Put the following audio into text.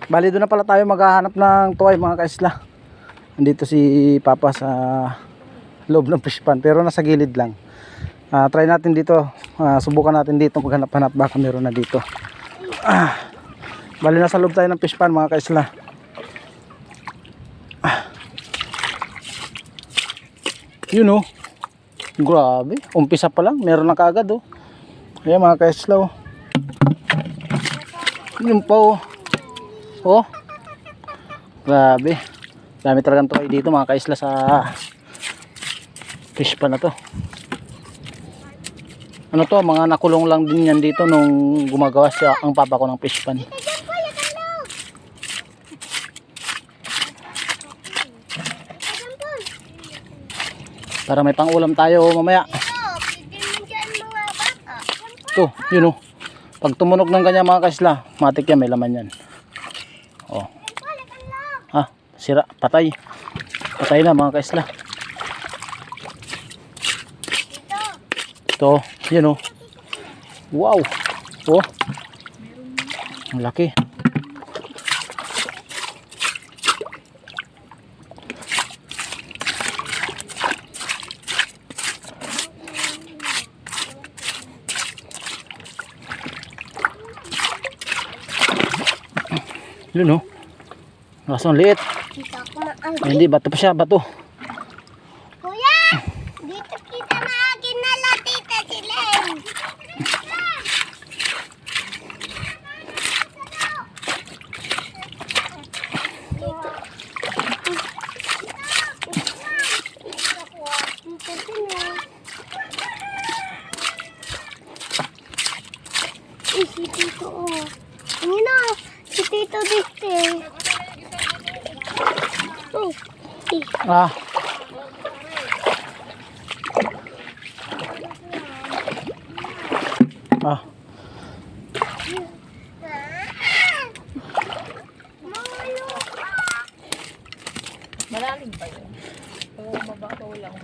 Bali doon na pala tayo maghahanap ng tuway mga kaisla. Nandito si Papa sa loob ng fish pan pero nasa gilid lang. Try natin dito. Subukan natin dito maghanap-hanap baka meron na dito. Bali nasa loob tayo ng fish pan mga kaisla. Yun oh. Grabe, umpisa pa lang meron na kaagad oh. Ayan mga kaisla oh. Yun pa oh. Oh. Grabe. Dami talagang tuway dito mga kaisla sa fish pan na to. Ano to, mga nakulong lang din yan dito nung gumagawa siya ang papa ko ng fish pan. Para may pang-ulam tayo mamaya. Ito, yun oh. Pag tumunog ng ganyan mga kaisla, matik yan, may laman yan. Oh. Sira, patay. Patay na mga kaisla. Ito, yun oh. Wow. Oh. Ang laki. Yun oh. Kaso ang liit. Ay, hindi, bato pa siya, bato. Kuya, dito kita maginala tita sila. Si Tito oh. Yun o, si Tito dito eh. Oh. Ah. Ah. Malalim pa yun. So, mababaw lang.